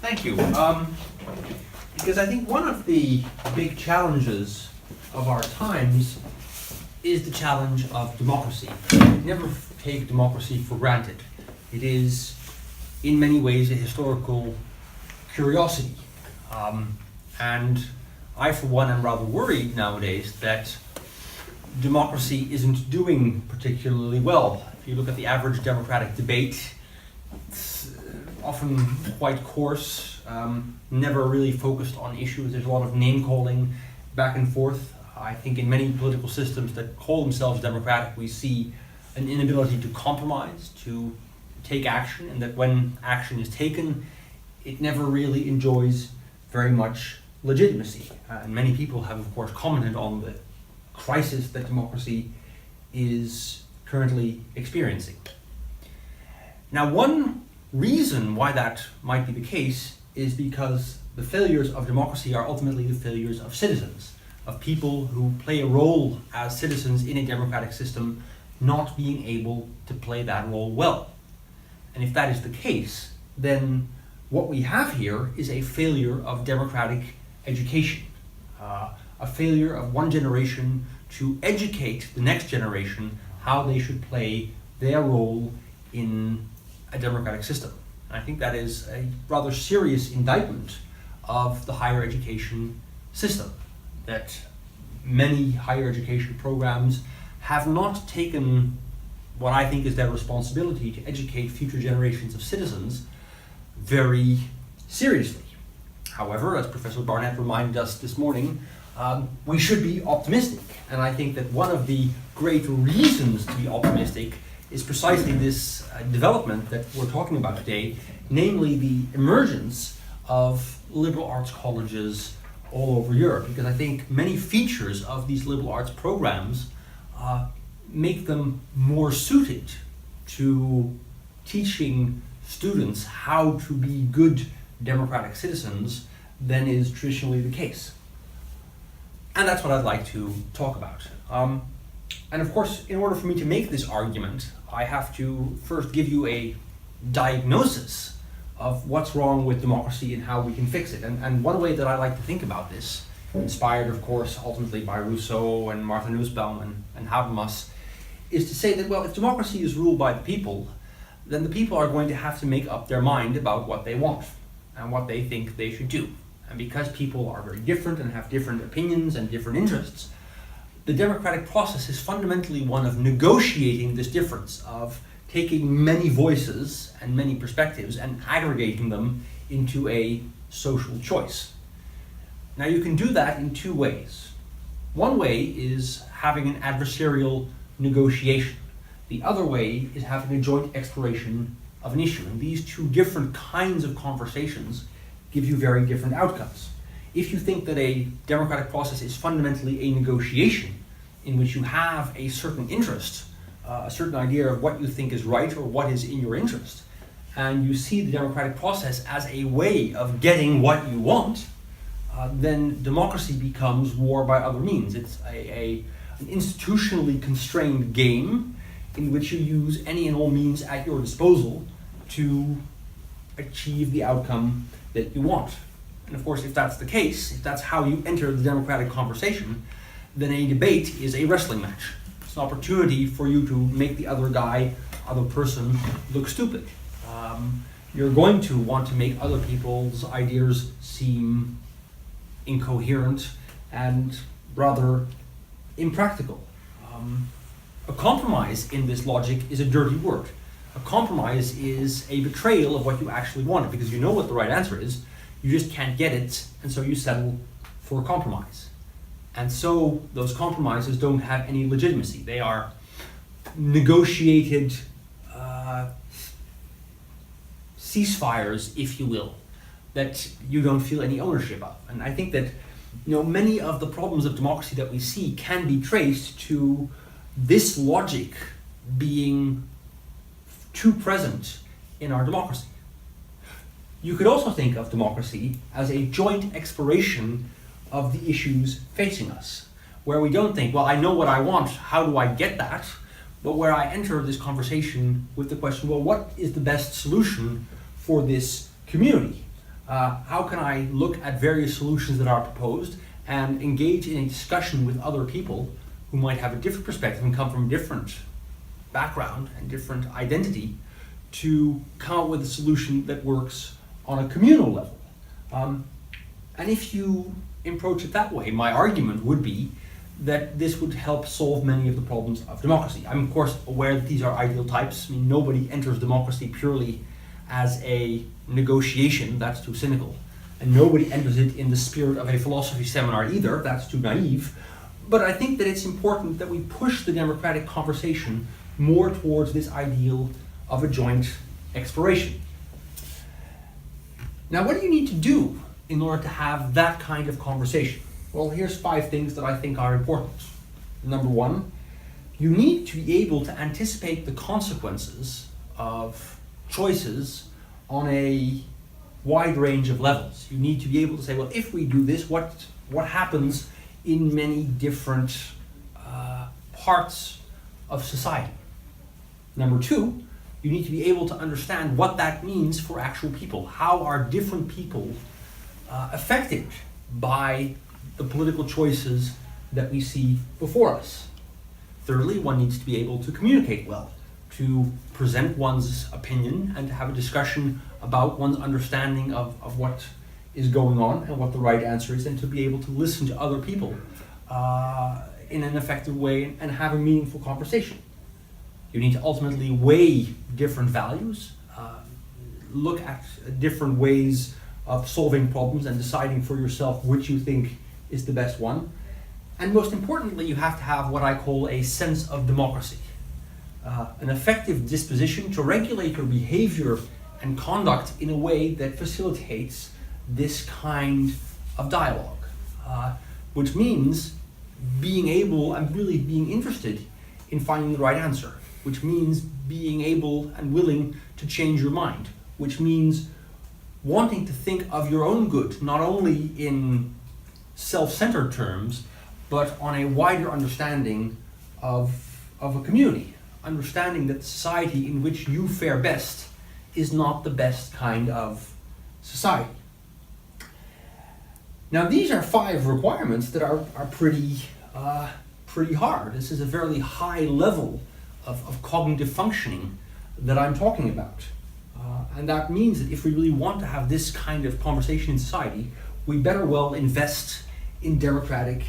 Thank you. Because I think one of the big challenges of our times is the challenge of democracy. Never take democracy for granted. It is, in many ways, a historical curiosity. And I, for one, am rather worried nowadays that democracy isn't doing particularly well. If you look at the average democratic debate, it's often quite coarse, never really focused on issues. There's a lot of name-calling back and forth. I think in many political systems that call themselves democratic, we see an inability to compromise, to take action, and that when action is taken, it never really enjoys very much legitimacy. And many people have, of course, commented on the crisis that democracy is currently experiencing. Now, one reason why that might be the case is because the failures of democracy are ultimately the failures of citizens, of people who play a role as citizens in a democratic system not being able to play that role well. And if that is the case, then what we have here is a failure of democratic education, a failure of one generation to educate the next generation how they should play their role in a democratic system. And I think that is a rather serious indictment of the higher education system, that many higher education programs have not taken what I think is their responsibility to educate future generations of citizens very seriously. However, as Professor Barnett reminded us this morning, we should be optimistic. And I think that one of the great reasons to be optimistic is precisely this development that we're talking about today, namely the emergence of liberal arts colleges all over Europe. Because I think many features of these liberal arts programs make them more suited to teaching students how to be good democratic citizens than is traditionally the case. And that's what I'd like to talk about. And of course, in order for me to make this argument, I have to first give you a diagnosis of what's wrong with democracy and how we can fix it. And one way that I like to think about this, inspired of course ultimately by Rousseau and Martha Nussbaum and Habermas, is to say that, well, if democracy is ruled by the people, then the people are going to have to make up their mind about what they want and what they think they should do. And because people are very different and have different opinions and different interests, the democratic process is fundamentally one of negotiating this difference, of taking many voices and many perspectives and aggregating them into a social choice. Now, you can do that in two ways. One way is having an adversarial negotiation. The other way is having a joint exploration of an issue. And these two different kinds of conversations give you very different outcomes. If you think that a democratic process is fundamentally a negotiation in which you have a certain interest, a certain idea of what you think is right or what is in your interest, and you see the democratic process as a way of getting what you want, then democracy becomes war by other means. It's an institutionally constrained game in which you use any and all means at your disposal to achieve the outcome that you want. And of course, if that's the case, if that's how you enter the democratic conversation, then a debate is a wrestling match. It's an opportunity for you to make the other guy, other person, look stupid. You're going to want to make other people's ideas seem incoherent and rather impractical. A compromise in this logic is a dirty word. A compromise is a betrayal of what you actually wanted, because you know what the right answer is, you just can't get it, and so you settle for a compromise. And so those compromises don't have any legitimacy. They are negotiated ceasefires, if you will, that you don't feel any ownership of. And I think that many of the problems of democracy that we see can be traced to this logic being too present in our democracy. You could also think of democracy as a joint exploration of the issues facing us, where we don't think, well, I know what I want, how do I get that? But where I enter this conversation with the question, well, what is the best solution for this community? How can I look at various solutions that are proposed and engage in a discussion with other people who might have a different perspective and come from a different background and different identity to come up with a solution that works on a communal level. And if you approach it that way, my argument would be that this would help solve many of the problems of democracy. I'm of course aware that these are ideal types. I mean, nobody enters democracy purely as a negotiation, that's too cynical. And nobody enters it in the spirit of a philosophy seminar either, that's too naive. But I think that it's important that we push the democratic conversation more towards this ideal of a joint exploration. Now, what do you need to do in order to have that kind of conversation? Well, here's 5 things that I think are important. Number 1, you need to be able to anticipate the consequences of choices on a wide range of levels. You need to be able to say, well, if we do this, what happens in many different parts of society? Number 2, you need to be able to understand what that means for actual people. How are different people affected by the political choices that we see before us? Thirdly, one needs to be able to communicate well, to present one's opinion and to have a discussion about one's understanding of what is going on and what the right answer is, and to be able to listen to other people in an effective way and have a meaningful conversation. You need to ultimately weigh different values, look at different ways of solving problems and deciding for yourself which you think is the best one. And most importantly, you have to have what I call a sense of democracy, an effective disposition to regulate your behavior and conduct in a way that facilitates this kind of dialogue, which means being able and really being interested in finding the right answer, which means being able and willing to change your mind, which means wanting to think of your own good, not only in self-centered terms, but on a wider understanding of a community, understanding that the society in which you fare best is not the best kind of society. Now, these are 5 requirements that are pretty hard. This is a fairly high level of cognitive functioning that I'm talking about. And that means that if we really want to have this kind of conversation in society, we better well invest in democratic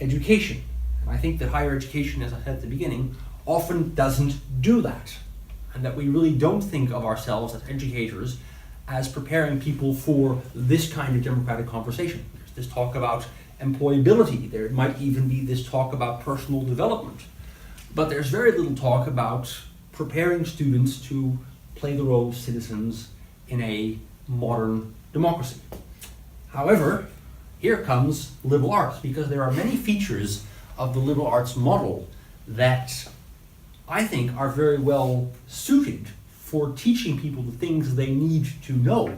education. And I think that higher education, as I said at the beginning, often doesn't do that. And that we really don't think of ourselves as educators as preparing people for this kind of democratic conversation. There's this talk about employability. There might even be this talk about personal development. But there's very little talk about preparing students to play the role of citizens in a modern democracy. However, here comes liberal arts, because there are many features of the liberal arts model that I think are very well suited for teaching people the things they need to know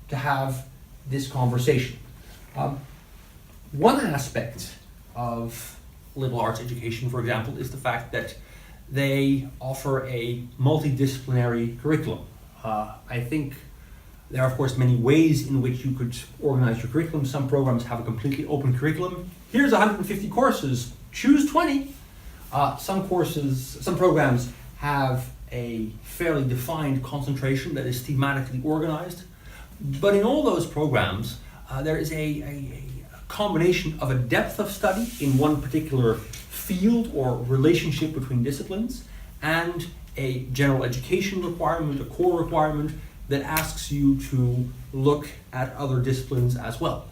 to have this conversation. One aspect of liberal arts education, for example, is the fact that they offer a multidisciplinary curriculum. I think there are, of course, many ways in which you could organize your curriculum. Some programs have a completely open curriculum. Here's 150 courses, choose 20. Some programs have a fairly defined concentration that is thematically organized. But in all those programs, there is a combination of a depth of study in one particular field or relationship between disciplines, and a general education requirement, a core requirement that asks you to look at other disciplines as well.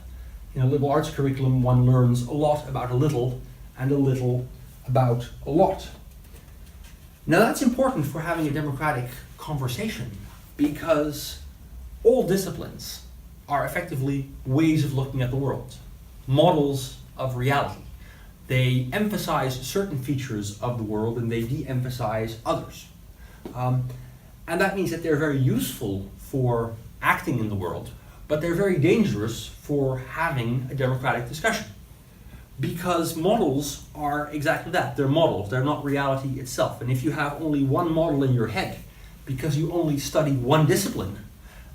In a liberal arts curriculum, one learns a lot about a little and a little about a lot. Now, that's important for having a democratic conversation, because all disciplines are effectively ways of looking at the world, models of reality. They emphasize certain features of the world and they de-emphasize others. And that means that they're very useful for acting in the world, but they're very dangerous for having a democratic discussion. Because models are exactly that. They're models, they're not reality itself. And if you have only one model in your head, because you only study one discipline,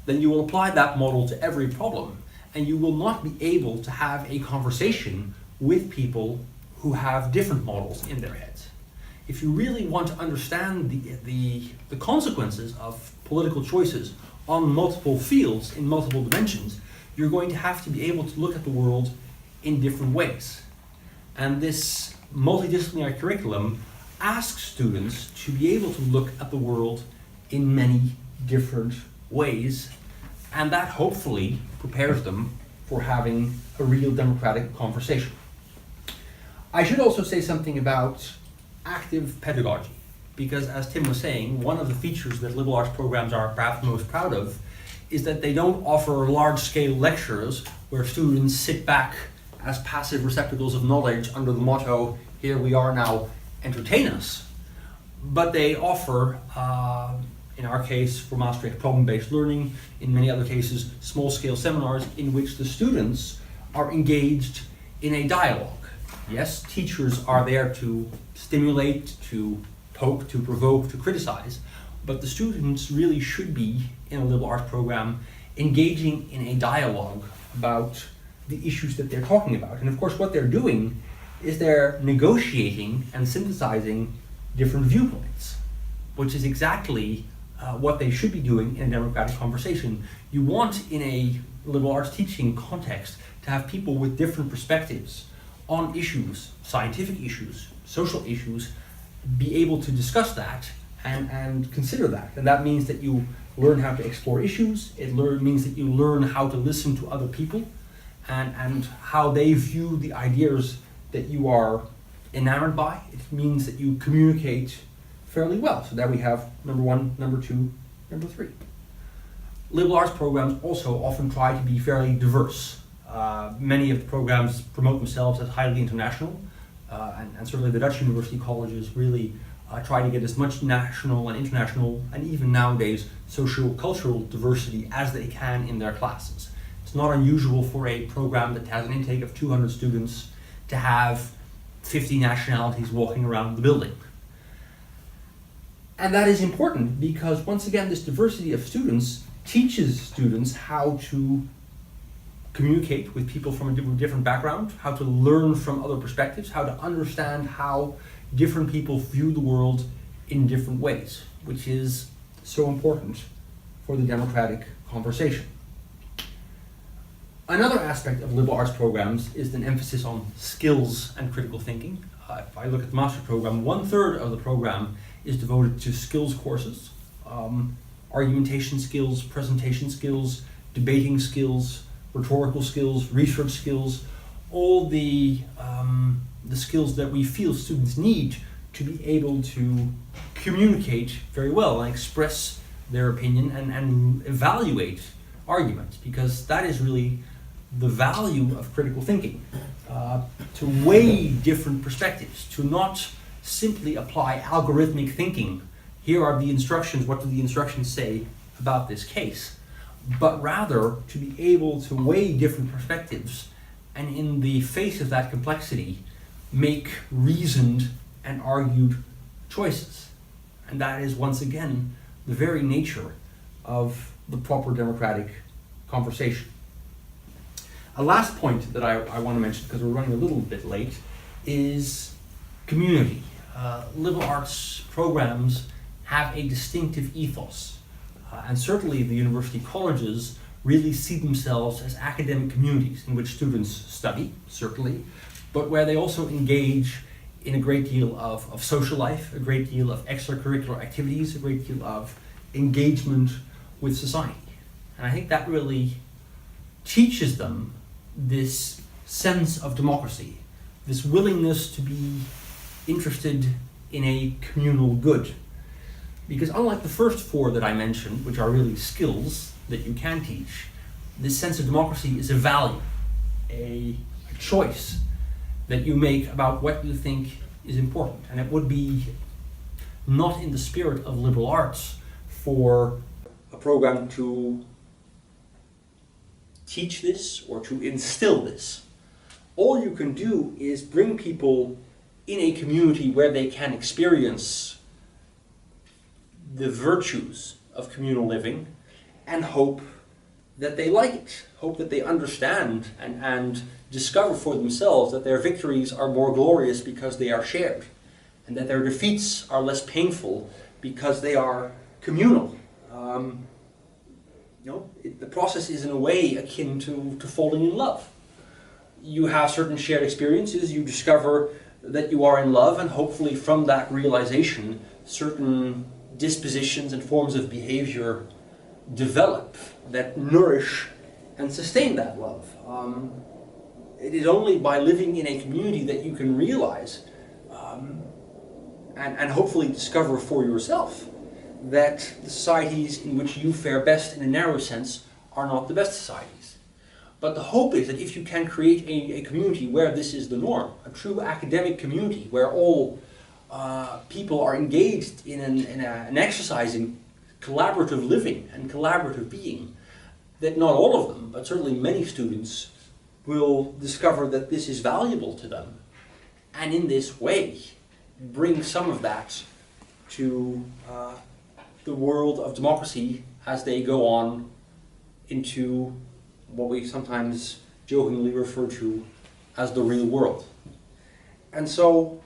then you will apply that model to every problem, and you will not be able to have a conversation with people who have different models in their heads. If you really want to understand the consequences of political choices on multiple fields in multiple dimensions, you're going to have to be able to look at the world in different ways. And this multidisciplinary curriculum asks students to be able to look at the world in many different ways, and that hopefully prepares them for having a real democratic conversation. I should also say something about active pedagogy, because as Tim was saying, one of the features that liberal arts programs are perhaps most proud of is that they don't offer large-scale lectures where students sit back as passive receptacles of knowledge under the motto, here we are now, entertain us. But they offer, in our case for Maastricht, problem-based learning, in many other cases small-scale seminars in which the students are engaged in a dialogue. Yes, teachers are there to stimulate, to poke, to provoke, to criticize, but the students really should be, in a liberal arts program, engaging in a dialogue about the issues that they're talking about. And of course what they're doing is they're negotiating and synthesizing different viewpoints, which is exactly what they should be doing in a democratic conversation. You want, in a liberal arts teaching context, to have people with different perspectives on issues, scientific issues, social issues, be able to discuss that and consider that. And that means that you learn how to explore issues. It means that you learn how to listen to other people and how they view the ideas that you are enamored by. It means that you communicate fairly well. So there we have number one, number two, number three. Liberal arts programs also often try to be fairly diverse. Many of the programs promote themselves as highly international, and certainly the Dutch university colleges really try to get as much national and international, and even nowadays socio-cultural diversity as they can in their classes. It's not unusual for a program that has an intake of 200 students to have 50 nationalities walking around the building. And that is important because, once again, this diversity of students teaches students how to communicate with people from a different background, how to learn from other perspectives, how to understand how different people view the world in different ways, which is so important for the democratic conversation. Another aspect of liberal arts programs is an emphasis on skills and critical thinking. If I look at the master's program, 1/3 of the program is devoted to skills courses, argumentation skills, presentation skills, debating skills, rhetorical skills, research skills, all the skills that we feel students need to be able to communicate very well and express their opinion and evaluate arguments, because that is really the value of critical thinking, to weigh different perspectives, to not simply apply algorithmic thinking. Here are the instructions, what do the instructions say about this case? But rather to be able to weigh different perspectives and, in the face of that complexity, make reasoned and argued choices. And that is, once again, the very nature of the proper democratic conversation. A last point that I want to mention, because we're running a little bit late, is community. Liberal arts programs have a distinctive ethos. And certainly the university colleges really see themselves as academic communities in which students study, certainly, but where they also engage in a great deal of social life, a great deal of extracurricular activities, a great deal of engagement with society. And I think that really teaches them this sense of democracy, this willingness to be interested in a communal good. Because unlike the first four that I mentioned, which are really skills that you can teach, this sense of democracy is a value, a choice that you make about what you think is important. And it would be not in the spirit of liberal arts for a program to teach this or to instill this. All you can do is bring people in a community where they can experience the virtues of communal living and hope that they like it, hope that they understand and discover for themselves that their victories are more glorious because they are shared, and that their defeats are less painful because they are communal. The process is in a way akin to falling in love. You have certain shared experiences, you discover that you are in love, and hopefully from that realization certain dispositions and forms of behavior develop that nourish and sustain that love. It is only by living in a community that you can realize and hopefully discover for yourself that the societies in which you fare best in a narrow sense are not the best societies. But the hope is that if you can create a community where this is the norm, a true academic community where all people are engaged in an exercise in collaborative living and collaborative being, that not all of them, but certainly many students, will discover that this is valuable to them, and in this way bring some of that to the world of democracy as they go on into what we sometimes jokingly refer to as the real world. And so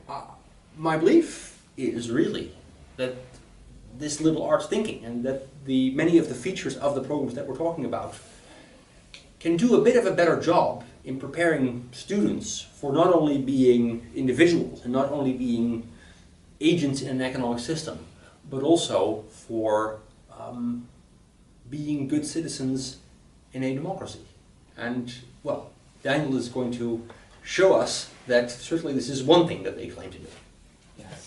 my belief is really that this liberal arts thinking and that many of the features of the programs that we're talking about can do a bit of a better job in preparing students for not only being individuals and not only being agents in an economic system, but also for being good citizens in a democracy. And, well, Daniel is going to show us that certainly this is one thing that they claim to do. Yes.